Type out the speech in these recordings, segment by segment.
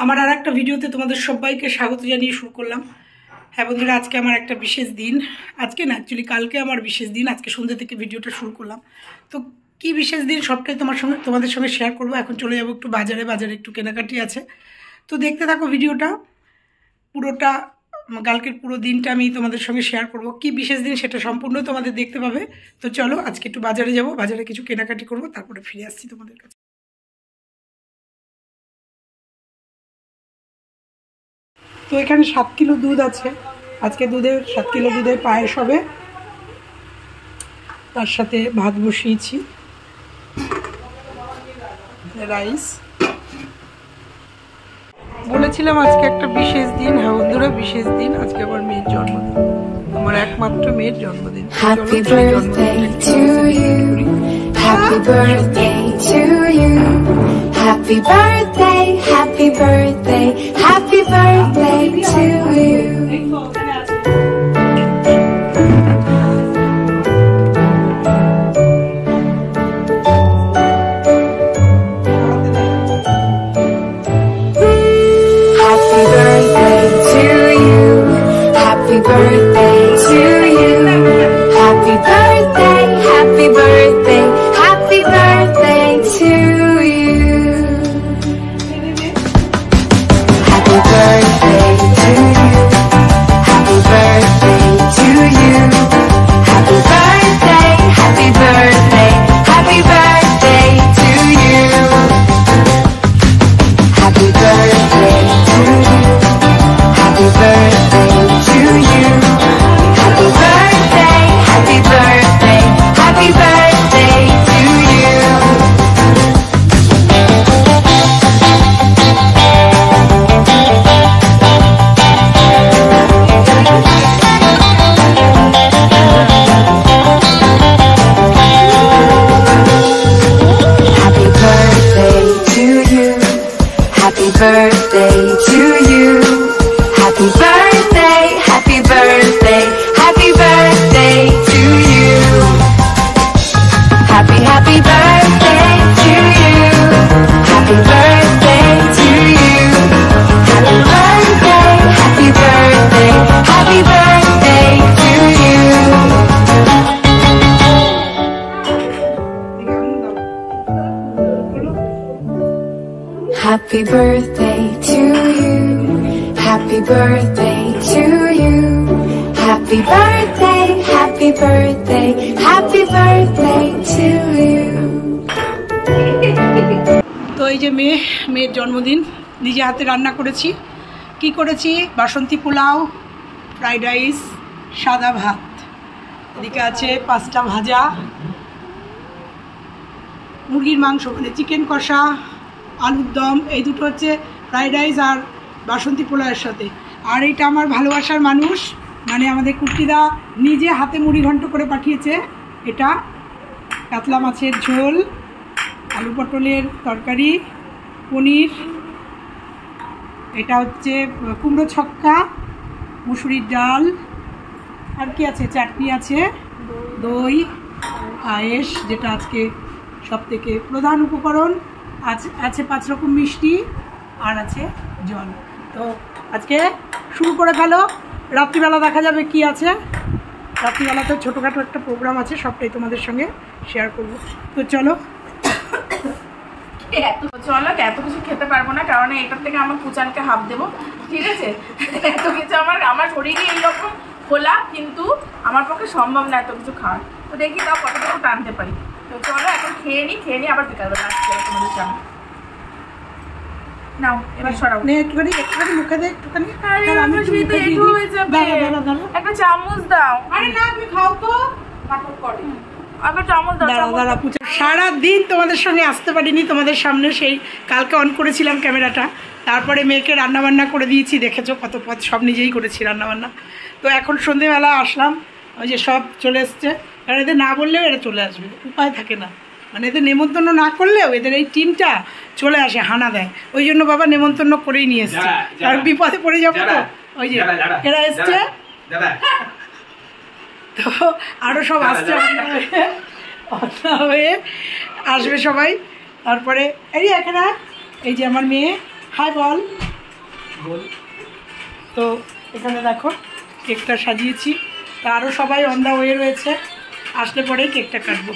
আমার আর একটা ভিডিওতে তোমাদের সবাইকে স্বাগত জানিয়ে শুরু করলাম। হ্যাঁ বন্ধুরা, আজকে আমার একটা বিশেষ দিন। আজকে না, অ্যাকচুয়ালি কালকে আমার বিশেষ দিন। আজকে সন্ধ্যে থেকে ভিডিওটা শুরু করলাম। তো কি বিশেষ দিন সবটাই তোমাদের সঙ্গে শেয়ার করবো। এখন চলে যাবো একটু বাজারে একটু কেনাকাটি আছে। তো দেখতে থাকো ভিডিওটা পুরোটা। কালকের পুরো দিনটা আমি তোমাদের সঙ্গে শেয়ার করব। কি বিশেষ দিন সেটা সম্পূর্ণ তোমাদের দেখতে পাবে। তো চলো আজকে একটু বাজারে যাব, বাজারে কিছু কেনাকাটি করব, তারপরে ফিরে আসছি তোমাদের কাছে। তো এখানে 7 কিলো দুধ আছে। আজকে 7 কিলো দুধের পায়েস হবে। তার সাথে ভাত বসিয়েছি, রাইস। বলেছিলাম আজকে একটা বিশেষ দিন। হ্যাঁ বন্ধুরা, বিশেষ দিন। আজকে আমার মেয়ের জন্মদিন, আমার একমাত্র মেয়ের জন্মদিন। Happy birthday to you, happy birthday to you, happy birthday, happy birthday, happy birthday to you. Happy birthday to you, happy birthday to you, happy birthday, happy birthday, happy birthday to you. তো এই যে মেয়ের জন্মদিন, নিজে হাতে রান্না করেছি। কি করেছি? বাসন্তী পোলাও, ফ্রাইড রাইস, সাদা ভাত, এদিকে আছে 5টা ভাজা, মুরগির মাংস মানে চিকেন কষা, আলুর দম। এই দুটো হচ্ছে ফ্রাইড রাইস আর বাসন্তী পোলাওয়ের সাথে। আর এইটা আমার ভালোবাসার মানুষ, মানে আমাদের কুর্তিদা নিজে হাতে মুড়ি ঘন্ট করে পাঠিয়েছে। এটা কাতলা মাছের ঝোল, আলু পটলের তরকারি, পনির, এটা হচ্ছে কুমড়ো ছক্কা, মুসুরির ডাল, আর কি আছে, চাটনি আছে, দই, পায়েস, যেটা আজকে সবথেকে প্রধান উপকরণ, আছে 5 রকম মিষ্টি, আর আছে জল। তো আজকে শুরু করে ফেলো। রাত্রিবেলা দেখা যাবে কি আছে। রাত্রিবেলাতে ছোটোখাটো একটা প্রোগ্রাম আছে, সবটাই তোমাদের সঙ্গে শেয়ার করব। তো চলো এত কিছু খেতে পারবো না, কারণ এটার থেকে আমার কুচানকে হাফ দেবো, ঠিক আছে? এত কিছু আমার শরীরে এইরকম খোলা, কিন্তু আমার পক্ষে সম্ভব না এত কিছু খাওয়ার। তো দেখি তাও কতটুকু টানতে পারি। তো চলো এখন খেয়ে নিই, আবার বিকালবেলা আসছে তোমাদের সামনে। নাও এবার সরাও, একটুখানি মুখে দে, একটুখানি একটা চামচ দাও। আরে না, তুমি খাও তো। সারাদিন তোমাদের সঙ্গে আসতে পারিনি তোমাদের সামনে। সেই কালকে অন করেছিলাম ক্যামেরাটা, তারপরে মেয়েকে রান্নাবান্না করে দিয়েছি। দেখেছো কত পথ, সব নিজেই করেছি রান্নাবান্না। তো এখন সন্ধেবেলা আসলাম, ওই যে সব চলে এসছে। কারণ এদের না বললেও এরা চলে আসবে, উপায় থাকে না। মানে এদের নেমন্তন্ন না করলেও এদের এই টিমটা চলে আসে, হানা দেয়। ওই জন্য বাবা নেমন্তন্ন করেই নিয়ে এসছে, কারণ বিপদে পড়ে যাবো। তো ওই যে এরা এসছে, তো আরও সব আসছে, হয়ে আসবে সবাই। তারপরে এই এখানে এই যে আমার মেয়ে, হাই বল। তো এখানে দেখো কেকটা সাজিয়েছি, তা আরও সবাই অন দ্য ওয়ে রয়েছে, আসলে পরেই কেকটা কাটবো।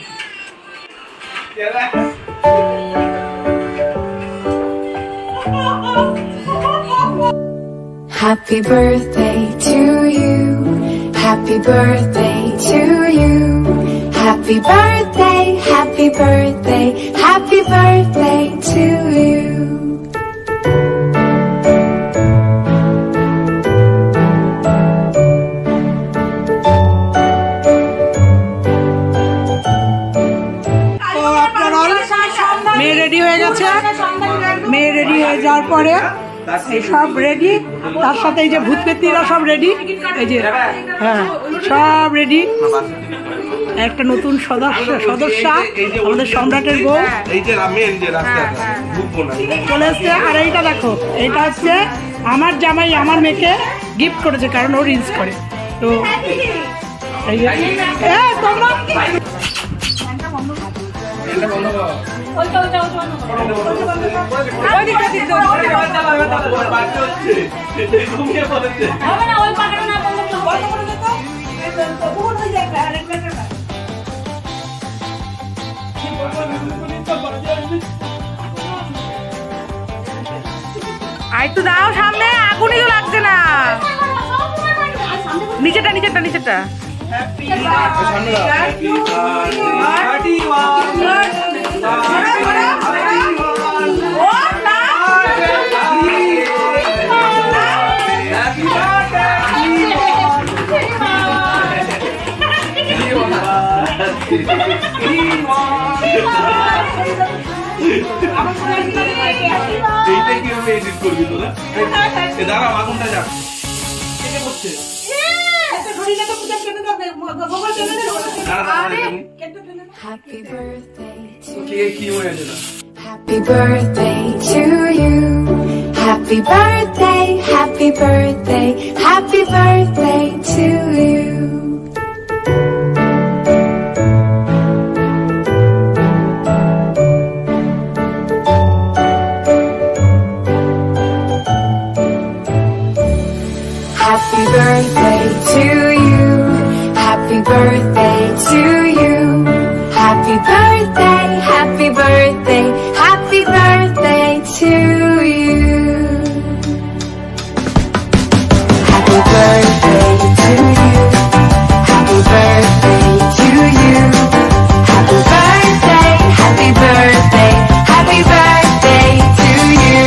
Happy birthday to you. Happy birthday to you. Happy birthday, happy birthday, happy birthday to you. মেয়ে রেডি হয়ে গেছে, মেয়ে রেডি হয়ে যাওয়ার পরে এই সব রেডি, তার সাথে এই যে ভূতপেত্তিরা সব রেডি, এই যে হ্যাঁ সব রেডি। একটা নতুন সদস্যা আমাদের সম্রাটের বউ চলে এসছে। আর এইটা দেখো, এইটা হচ্ছে আমার জামাই আমার মেয়েকে গিফট করেছে, কারণ ও রিলস করে। তো এই যে তোমরা একটু দাও সামনে, আগুনই তো লাগছে না। নিচেটা নিচেটা নিচেটা Happy birthday to you. Happy birthday to you. Happy birthday, happy birthday, happy birthday to you. Happy birthday to you. Happy birthday to you. Happy birthday, happy birthday, happy birthday to you. Happy birthday to you. Happy birthday to you. Happy birthday, happy birthday, happy birthday to you.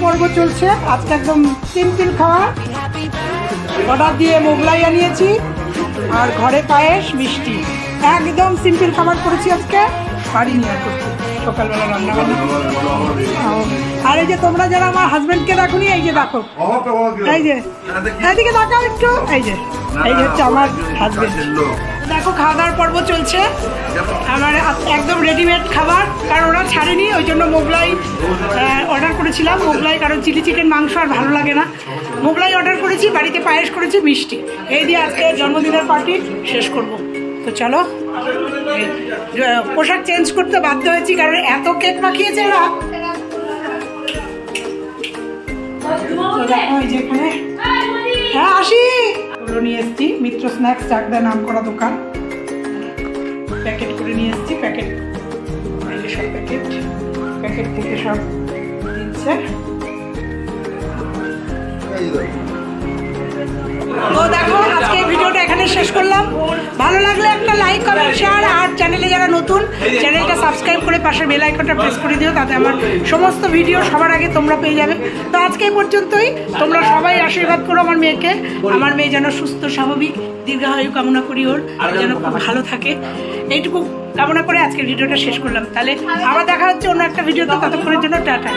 পর্ব চলছে আজকে, একদম simple খাওয়া। Order দিয়ে মোগলাই আনিয়েছি আর ঘরে পায়েস মিষ্টি, একদম simple খাবার করেছি আজকে, পারিনি আর করতে সকালবেলা রান্না বান্না। আর এই যে তোমরা যারা আমার হাজবেন্ডকে দেখোনি, এই যে দেখো, এই যে এদিকে দেখাও একটু, এই যে হচ্ছে আমার হাজবেন্ড। দেখো খাওয়া দাওয়ার পর্ব চলছে আমার, একদম রেডিমেড খাবার, কারণ ওরা ছাড়েনি, ওই জন্য মোগলাই অর্ডার করেছিলাম। মোগলাই কারণ চিলি চিকেন মাংস আর ভালো লাগে না, মোগলাই অর্ডার করেছি, বাড়িতে পায়েস করেছি, মিষ্টি, এই দিয়ে আজকে জন্মদিনের পার্টি শেষ করব। তো চলো, পোশাক চেঞ্জ করতে বাধ্য হয়েছি কারণ এত কেক মাখিয়েছে এরা। যেখানে হ্যাঁ আসি ওগুলো নিয়ে এসছি, মিত্র স্ন্যাক্স চাকদা নাম করা দোকান, প্যাকেট করে নিয়ে এসছি। প্যাকেট সব প্যাকেট থেকে সব দিচ্ছে। তো দেখো আজকে ভিডিওটা এখানে শেষ করলাম। ভালো লাগলে একটা লাইক কমেন্ট শেয়ার আর চ্যানেলে যারা নতুন, চ্যানেলটা সাবস্ক্রাইব করে পাশে বেল আইকনটা প্রেস করে দিও, তাতে আমার সমস্ত ভিডিও সবার আগে তোমরা পেয়ে যাবে। তো আজকে এই পর্যন্তই, তোমরা সবাই আশীর্বাদ করো আমার মেয়েকে, আমার মেয়ে যেন সুস্থ স্বাভাবিক দীর্ঘায়ু কামনা করি, ওর যেন খুব ভালো থাকে, এইটুকু কামনা করে আজকের ভিডিওটা শেষ করলাম। তাহলে আবার দেখা হচ্ছে অন্য একটা ভিডিওতে, ততক্ষণের জন্য টাটা।